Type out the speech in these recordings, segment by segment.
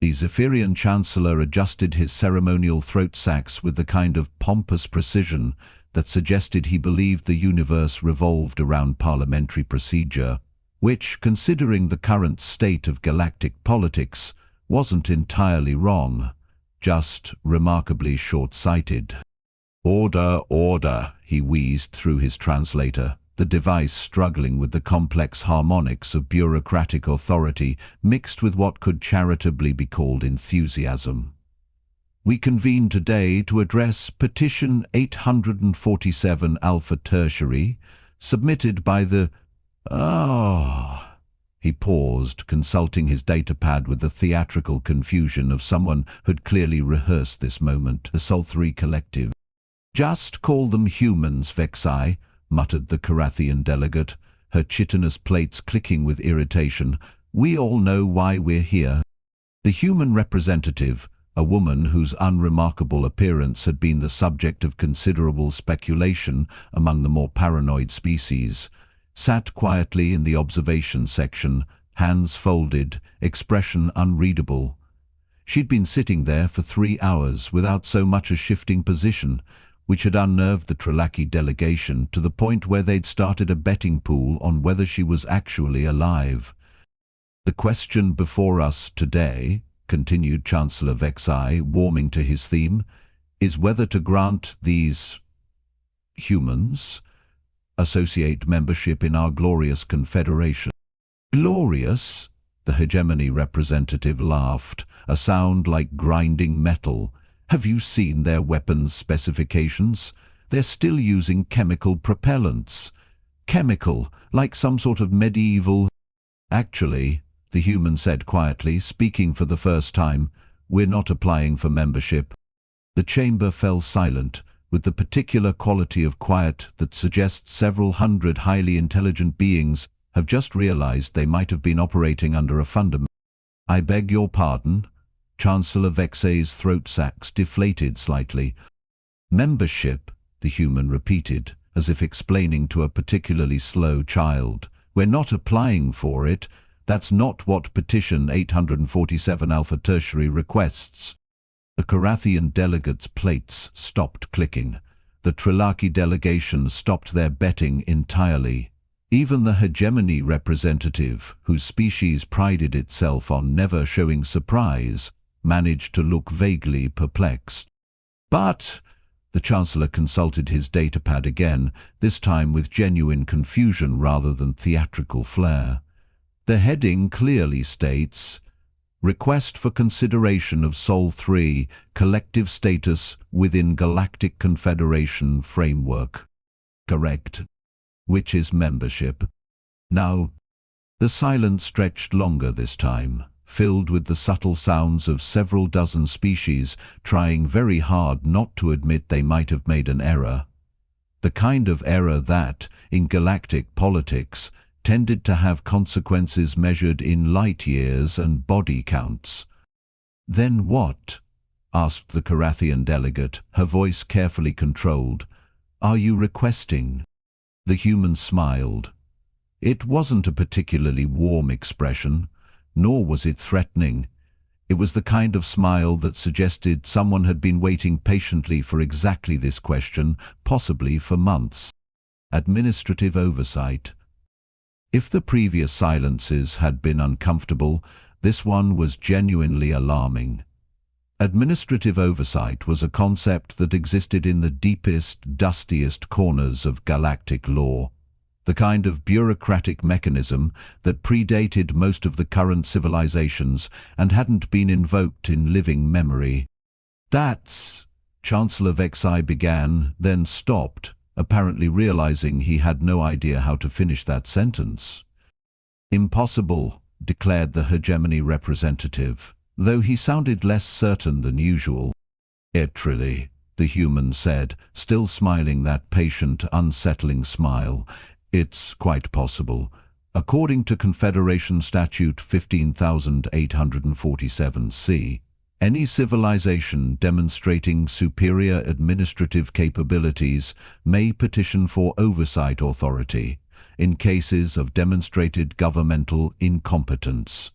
The Zephyrian chancellor adjusted his ceremonial throat sacs with the kind of pompous precision that suggested he believed the universe revolved around parliamentary procedure, which, considering the current state of galactic politics, wasn't entirely wrong, just remarkably short-sighted. "Order, order," he wheezed through his translator, the device struggling with the complex harmonics of bureaucratic authority mixed with what could charitably be called enthusiasm. "We convene today to address Petition 847 Alpha Tertiary, submitted by the... He paused, consulting his datapad with the theatrical confusion of someone who'd clearly rehearsed this moment. "The Sol 3 Collective." "Just call them humans, Vexai," muttered the Carathian delegate, her chitinous plates clicking with irritation. "We all know why we're here." The human representative, a woman whose unremarkable appearance had been the subject of considerable speculation among the more paranoid species, sat quietly in the observation section, hands folded, expression unreadable. She'd been sitting there for 3 hours without so much as shifting position, which had unnerved the Trelaki delegation to the point where they'd started a betting pool on whether she was actually alive. "The question before us today," continued Chancellor Vexai, warming to his theme, "is whether to grant these humans associate membership in our glorious confederation." "Glorious?" The hegemony representative laughed, a sound like grinding metal. "Have you seen their weapons specifications? They're still using chemical propellants. Chemical, like some sort of medieval..." "Actually," the human said quietly, speaking for the first time, "we're not applying for membership." The chamber fell silent, with the particular quality of quiet that suggests several hundred highly intelligent beings have just realized they might have been operating under a fundament. "I beg your pardon." Chancellor Vexay's throat sacs deflated slightly. "Membership," the human repeated, as if explaining to a particularly slow child. "We're not applying for it. That's not what Petition 847 Alpha Tertiary requests." The Carathian delegates' plates stopped clicking. The Trelaki delegation stopped their betting entirely. Even the hegemony representative, whose species prided itself on never showing surprise, managed to look vaguely perplexed. "But..." The Chancellor consulted his datapad again, this time with genuine confusion rather than theatrical flair. "The heading clearly states, 'Request for consideration of Sol 3 collective status within Galactic Confederation framework.' Correct. Which is membership." Now, the silence stretched longer this time, filled with the subtle sounds of several dozen species trying very hard not to admit they might have made an error. The kind of error that, in galactic politics, tended to have consequences measured in light years and body counts. "Then what?" asked the Carathian delegate, her voice carefully controlled. "Are you requesting?" The human smiled. It wasn't a particularly warm expression, nor was it threatening. It was the kind of smile that suggested someone had been waiting patiently for exactly this question, possibly for months. Administrative oversight. If the previous silences had been uncomfortable, this one was genuinely alarming. Administrative oversight was a concept that existed in the deepest, dustiest corners of galactic law. The kind of bureaucratic mechanism that predated most of the current civilizations and hadn't been invoked in living memory. "That's..." Chancellor Vexai began, then stopped, apparently realizing he had no idea how to finish that sentence. "Impossible," declared the hegemony representative, though he sounded less certain than usual. "Literally," the human said, still smiling that patient, unsettling smile. "It's quite possible. According to Confederation Statute 15,847C, any civilization demonstrating superior administrative capabilities may petition for oversight authority in cases of demonstrated governmental incompetence."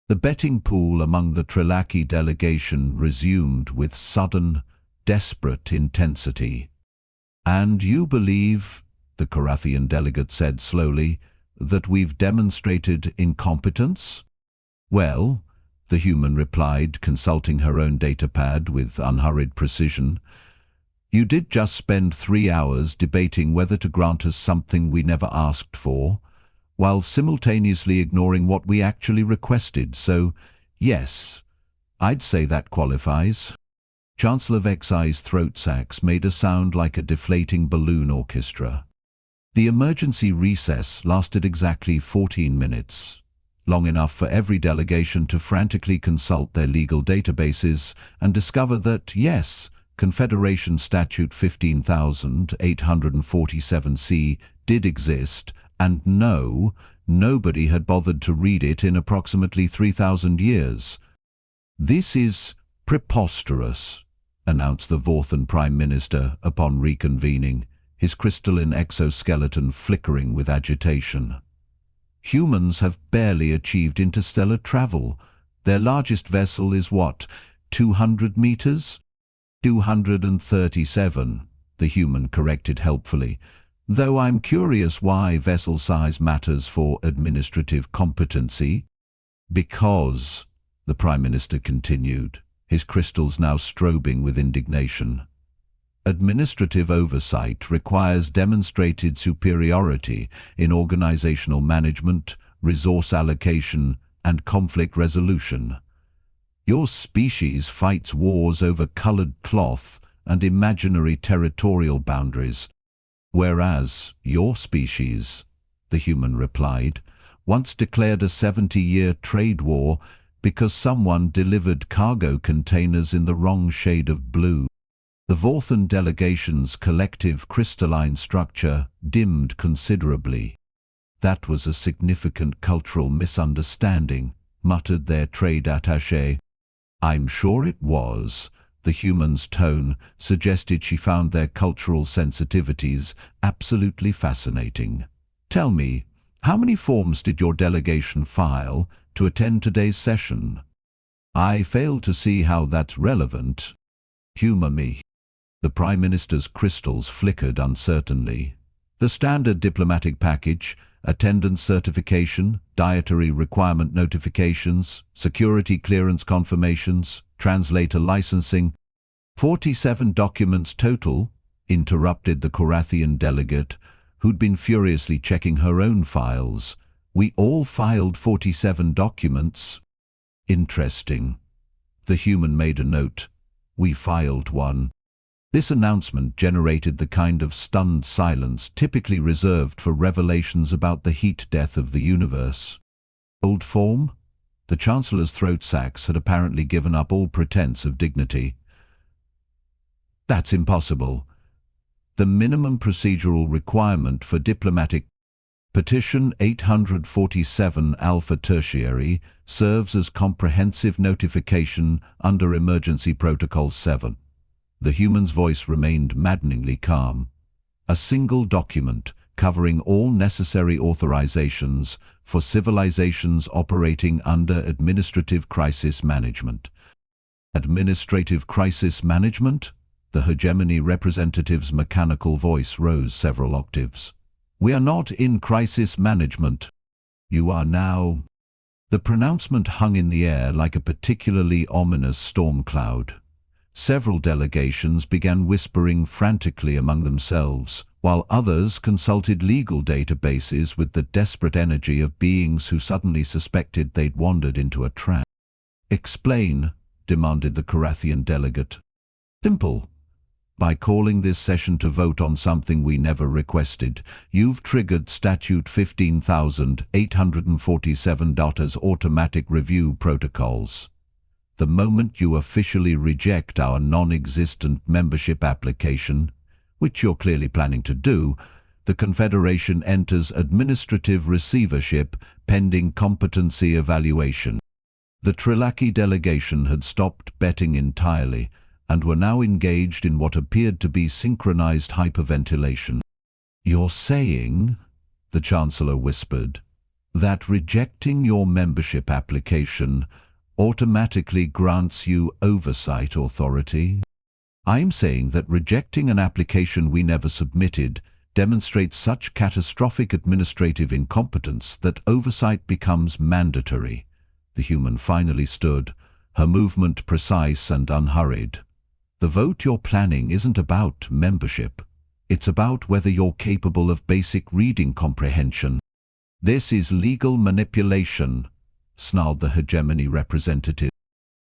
The betting pool among the Trilaki delegation resumed with sudden, desperate intensity. "And you believe," the Carathian delegate said slowly, "that we've demonstrated incompetence?" "Well," the human replied, consulting her own datapad with unhurried precision, "you did just spend 3 hours debating whether to grant us something we never asked for, while simultaneously ignoring what we actually requested, so, yes, I'd say that qualifies." Chancellor Vexai's throat sacs made a sound like a deflating balloon orchestra. The emergency recess lasted exactly 14 minutes, long enough for every delegation to frantically consult their legal databases and discover that, yes, Confederation Statute 15,847C did exist, and no, nobody had bothered to read it in approximately 3,000 years. "This is preposterous," announced the Vorthan Prime Minister upon reconvening, his crystalline exoskeleton flickering with agitation. "Humans have barely achieved interstellar travel. Their largest vessel is what, 200 meters? 237, the human corrected helpfully, though I'm curious why vessel size matters for administrative competency. "Because," the Prime Minister continued, his crystals now strobing with indignation, "administrative oversight requires demonstrated superiority in organizational management, resource allocation, and conflict resolution. Your species fights wars over colored cloth and imaginary territorial boundaries, whereas your species," the human replied, "once declared a 70-year trade war because someone delivered cargo containers in the wrong shade of blue." The Vorthan delegation's collective crystalline structure dimmed considerably. "That was a significant cultural misunderstanding," muttered their trade attaché. "I'm sure it was." The human's tone suggested she found their cultural sensitivities absolutely fascinating. "Tell me, how many forms did your delegation file to attend today's session?" "I fail to see how that's relevant." "Humor me." The Prime Minister's crystals flickered uncertainly. "The standard diplomatic package, attendance certification, dietary requirement notifications, security clearance confirmations, translator licensing, 47 documents total," interrupted the Carathian delegate, who'd been furiously checking her own files. "We all filed 47 documents." "Interesting." The human made a note. "We filed one." This announcement generated the kind of stunned silence typically reserved for revelations about the heat death of the universe. "Old form?" The Chancellor's throat sacs had apparently given up all pretense of dignity. "That's impossible. The minimum procedural requirement for diplomatic Petition 847 Alpha Tertiary serves as comprehensive notification under Emergency Protocol 7. The human's voice remained maddeningly calm. "A single document covering all necessary authorizations for civilizations operating under administrative crisis management." Administrative crisis management? The hegemony representative's mechanical voice rose several octaves. "We are not in crisis management." "You are now." The pronouncement hung in the air like a particularly ominous storm cloud. Several delegations began whispering frantically among themselves, while others consulted legal databases with the desperate energy of beings who suddenly suspected they'd wandered into a trap. "Explain," demanded the Carathian delegate. "Simple. By calling this session to vote on something we never requested, you've triggered Statute 15,847's automatic review protocols. The moment you officially reject our non-existent membership application, which you're clearly planning to do, the Confederation enters administrative receivership pending competency evaluation." The Trilaki delegation had stopped betting entirely and were now engaged in what appeared to be synchronized hyperventilation. "You're saying," the Chancellor whispered, that rejecting your membership application automatically grants you oversight authority? I'm saying that rejecting an application we never submitted demonstrates such catastrophic administrative incompetence that oversight becomes mandatory. The human finally stood, her movement precise and unhurried. The vote you're planning isn't about membership. It's about whether you're capable of basic reading comprehension. This is legal manipulation, snarled the hegemony representative.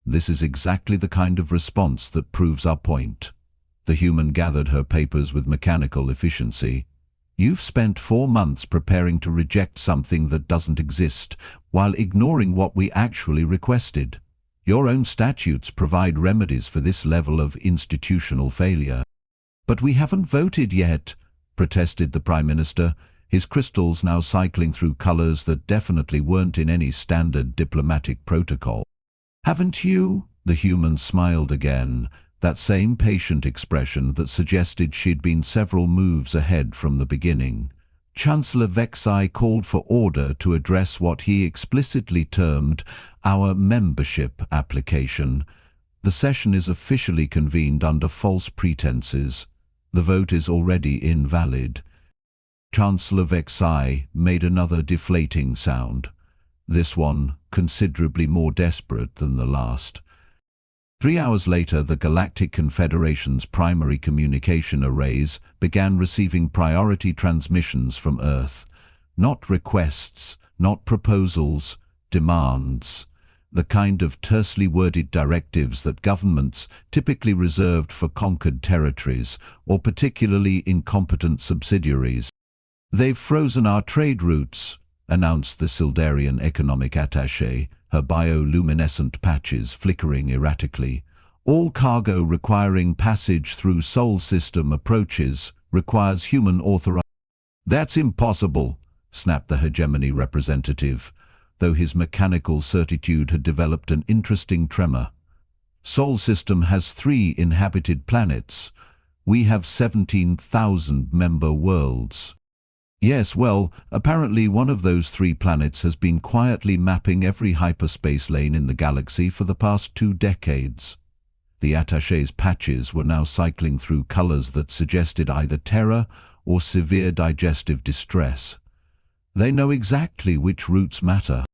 This is exactly the kind of response that proves our point. The human gathered her papers with mechanical efficiency. You've spent 4 months preparing to reject something that doesn't exist, while ignoring what we actually requested. Your own statutes provide remedies for this level of institutional failure. But we haven't voted yet, protested the Prime Minister, his crystals now cycling through colors that definitely weren't in any standard diplomatic protocol. Haven't you? The human smiled again, that same patient expression that suggested she'd been several moves ahead from the beginning. Chancellor Vexai called for order to address what he explicitly termed our membership application. The session is officially convened under false pretenses. The vote is already invalid. Chancellor Vexai made another deflating sound, this one considerably more desperate than the last. 3 hours later, the Galactic Confederation's primary communication arrays began receiving priority transmissions from Earth. Not requests, not proposals, demands. The kind of tersely worded directives that governments typically reserved for conquered territories or particularly incompetent subsidiaries. They've frozen our trade routes, announced the Sildarian economic attaché, her bioluminescent patches flickering erratically. All cargo requiring passage through Sol system approaches requires human authorization. That's impossible, snapped the hegemony representative, though his mechanical certitude had developed an interesting tremor. Sol system has 3 inhabited planets. We have 17,000 member worlds. Yes, well, apparently one of those 3 planets has been quietly mapping every hyperspace lane in the galaxy for the past 2 decades. The attaché's patches were now cycling through colors that suggested either terror or severe digestive distress. They know exactly which routes matter.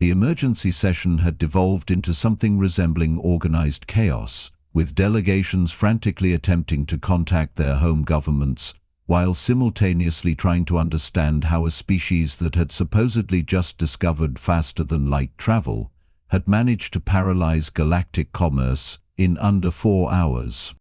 The emergency session had devolved into something resembling organized chaos, with delegations frantically attempting to contact their home governments, while simultaneously trying to understand how a species that had supposedly just discovered faster-than-light travel had managed to paralyze galactic commerce in under 4 hours.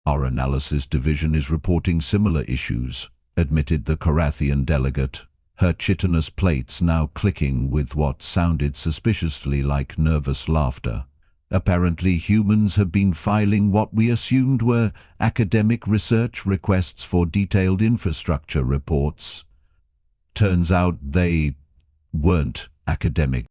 Our analysis division is reporting similar issues, admitted the Carathian delegate, her chitinous plates now clicking with what sounded suspiciously like nervous laughter. Apparently humans have been filing what we assumed were academic research requests for detailed infrastructure reports. Turns out they weren't academic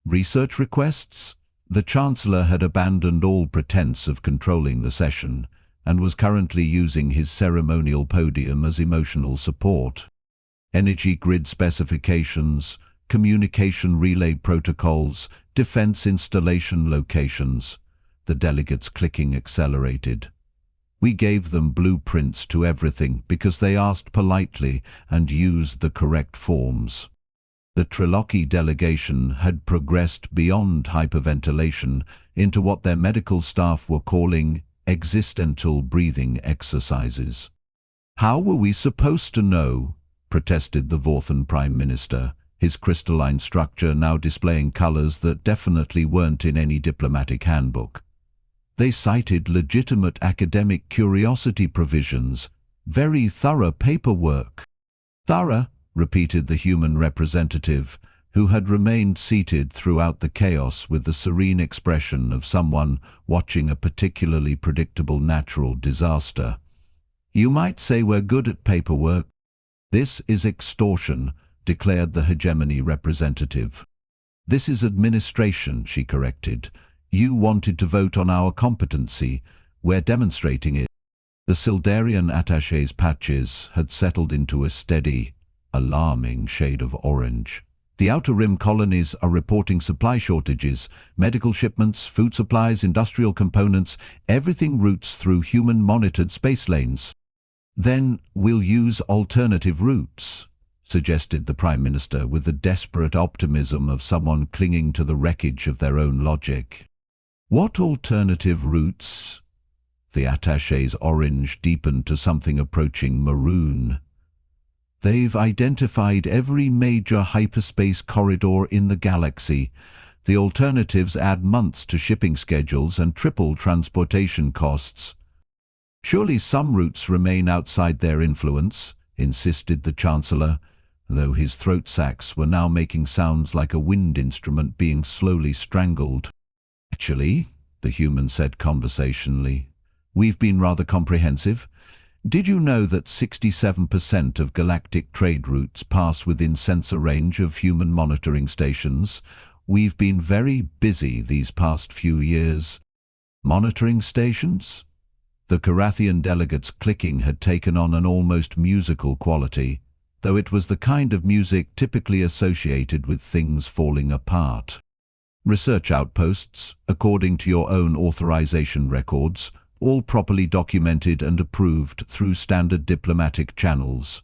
research requests. The Chancellor had abandoned all pretense of controlling the session and was currently using his ceremonial podium as emotional support. Energy grid specifications, communication relay protocols, defense installation locations. The delegates' clicking accelerated. We gave them blueprints to everything because they asked politely and used the correct forms. The Triloki delegation had progressed beyond hyperventilation into what their medical staff were calling existential breathing exercises. How were we supposed to know? Protested the Vorthan Prime Minister, his crystalline structure now displaying colors that definitely weren't in any diplomatic handbook. They cited legitimate academic curiosity provisions, very thorough paperwork. Thorough, repeated the human representative, who had remained seated throughout the chaos with the serene expression of someone watching a particularly predictable natural disaster. You might say we're good at paperwork. This is extortion, declared the hegemony representative. This is administration, she corrected. You wanted to vote on our competency. We're demonstrating it. The Sildarian attaché's patches had settled into a steady, alarming shade of orange. The Outer Rim colonies are reporting supply shortages, medical shipments, food supplies, industrial components, everything routes through human-monitored space lanes. Then we'll use alternative routes, suggested the Prime Minister with the desperate optimism of someone clinging to the wreckage of their own logic. What alternative routes? The attaché's orange deepened to something approaching maroon. They've identified every major hyperspace corridor in the galaxy. The alternatives add months to shipping schedules and triple transportation costs. Surely some routes remain outside their influence, insisted the Chancellor, though his throat sacs were now making sounds like a wind instrument being slowly strangled. Actually, the human said conversationally, we've been rather comprehensive. Did you know that 67% of galactic trade routes pass within sensor range of human monitoring stations? We've been very busy these past few years. Monitoring stations? The Carathian delegate's clicking had taken on an almost musical quality, though it was the kind of music typically associated with things falling apart. Research outposts, according to your own authorization records, all properly documented and approved through standard diplomatic channels.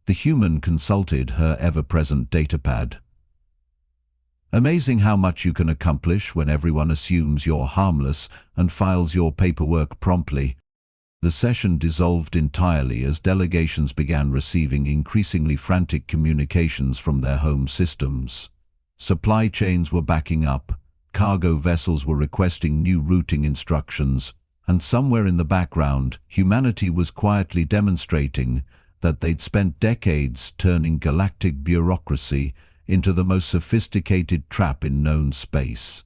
The human consulted her ever-present datapad. Amazing how much you can accomplish when everyone assumes you're harmless and files your paperwork promptly. The session dissolved entirely as delegations began receiving increasingly frantic communications from their home systems. Supply chains were backing up, cargo vessels were requesting new routing instructions, and somewhere in the background, humanity was quietly demonstrating that they'd spent decades turning galactic bureaucracy into the most sophisticated trap in known space.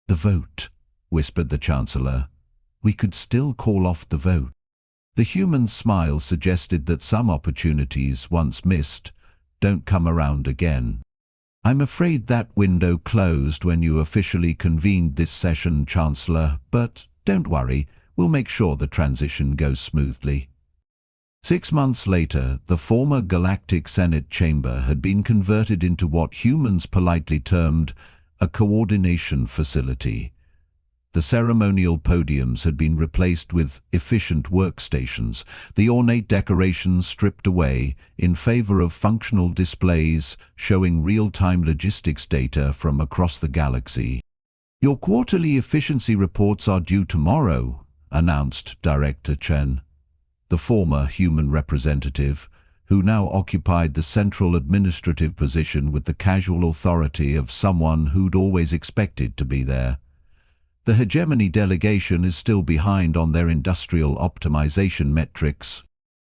The vote, whispered the Chancellor. We could still call off the vote. The human smile suggested that some opportunities, once missed, don't come around again. I'm afraid that window closed when you officially convened this session, Chancellor, but don't worry, we'll make sure the transition goes smoothly. 6 months later, the former Galactic Senate chamber had been converted into what humans politely termed a coordination facility. The ceremonial podiums had been replaced with efficient workstations, the ornate decorations stripped away in favor of functional displays showing real-time logistics data from across the galaxy. Your quarterly efficiency reports are due tomorrow, announced Director Chen, the former human representative, who now occupied the central administrative position with the casual authority of someone who'd always expected to be there. The hegemony delegation is still behind on their industrial optimization metrics.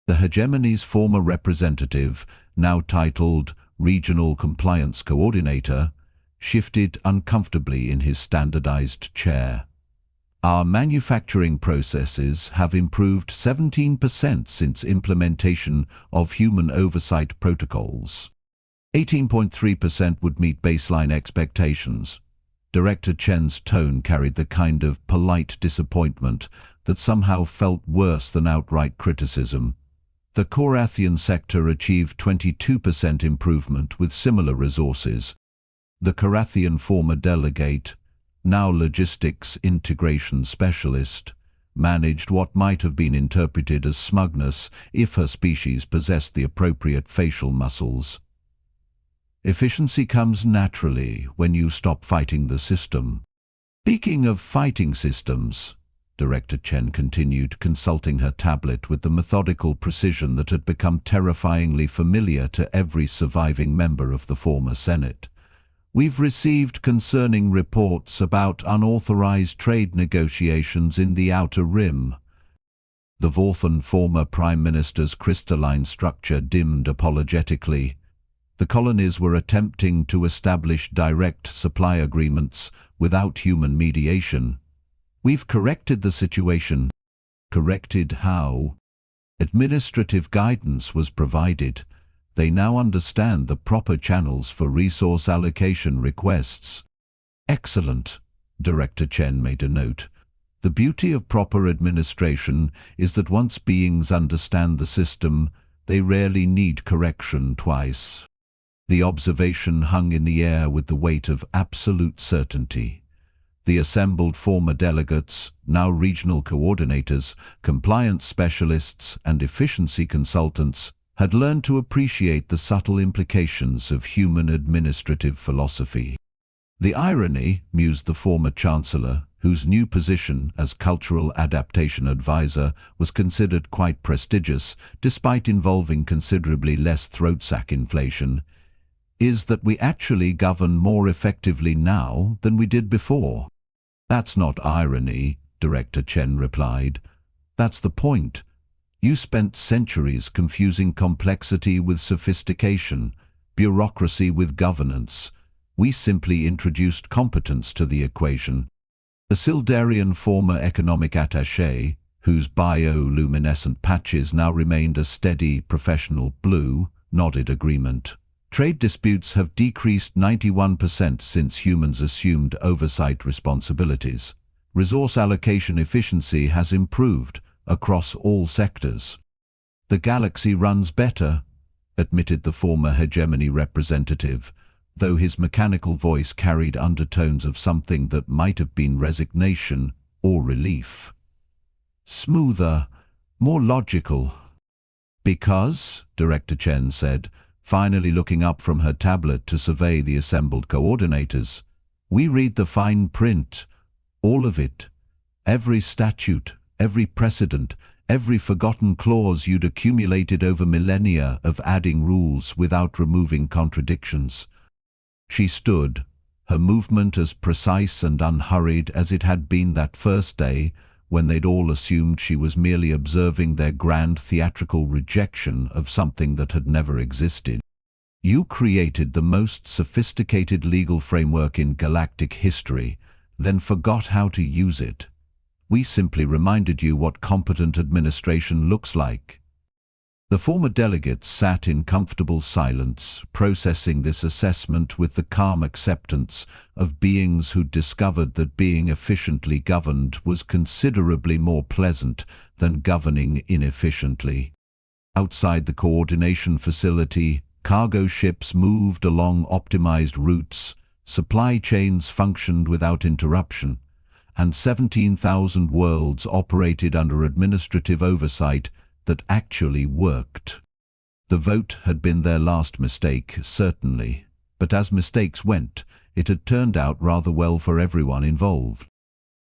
The hegemony's former representative, now titled Regional Compliance Coordinator, shifted uncomfortably in his standardized chair. Our manufacturing processes have improved 17% since implementation of human oversight protocols. 18.3% would meet baseline expectations. Director Chen's tone carried the kind of polite disappointment that somehow felt worse than outright criticism. The Carathian sector achieved 22% improvement with similar resources. The Carathian former delegate, now logistics integration specialist, managed what might have been interpreted as smugness if her species possessed the appropriate facial muscles. Efficiency comes naturally when you stop fighting the system. Speaking of fighting systems, Director Chen continued, consulting her tablet with the methodical precision that had become terrifyingly familiar to every surviving member of the former Senate. We've received concerning reports about unauthorized trade negotiations in the Outer Rim. The Vorthan former Prime Minister's crystalline structure dimmed apologetically. The colonies were attempting to establish direct supply agreements without human mediation. We've corrected the situation. Corrected how? Administrative guidance was provided. They now understand the proper channels for resource allocation requests. Excellent, Director Chen made a note. The beauty of proper administration is that once beings understand the system, they rarely need correction twice. The observation hung in the air with the weight of absolute certainty. The assembled former delegates, now regional coordinators, compliance specialists, and efficiency consultants, had learned to appreciate the subtle implications of human administrative philosophy. The irony, mused the former chancellor, whose new position as cultural adaptation advisor was considered quite prestigious, despite involving considerably less throat-sack inflation, is that we actually govern more effectively now than we did before. That's not irony, Director Chen replied. That's the point. You spent centuries confusing complexity with sophistication, bureaucracy with governance. We simply introduced competence to the equation. The Sildarian former economic attaché, whose bioluminescent patches now remained a steady professional blue, nodded agreement. Trade disputes have decreased 91% since humans assumed oversight responsibilities. Resource allocation efficiency has improved across all sectors. The galaxy runs better, admitted the former hegemony representative, though his mechanical voice carried undertones of something that might have been resignation or relief. Smoother, more logical. Because, Director Chen said, finally looking up from her tablet to survey the assembled coordinators, we read the fine print, all of it. Every statute, every precedent, every forgotten clause you'd accumulated over millennia of adding rules without removing contradictions. She stood, her movement as precise and unhurried as it had been that first day when they'd all assumed she was merely observing their grand theatrical rejection of something that had never existed. You created the most sophisticated legal framework in galactic history, then forgot how to use it. We simply reminded you what competent administration looks like. The former delegates sat in comfortable silence, processing this assessment with the calm acceptance of beings who'd discovered that being efficiently governed was considerably more pleasant than governing inefficiently. Outside the coordination facility, cargo ships moved along optimized routes, supply chains functioned without interruption, and 17,000 worlds operated under administrative oversight that actually worked. The vote had been their last mistake, certainly, but as mistakes went, it had turned out rather well for everyone involved.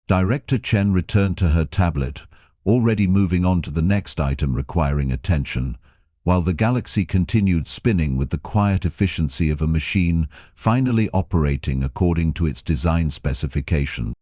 Director Chen returned to her tablet, already moving on to the next item requiring attention, while the galaxy continued spinning with the quiet efficiency of a machine finally operating according to its design specifications.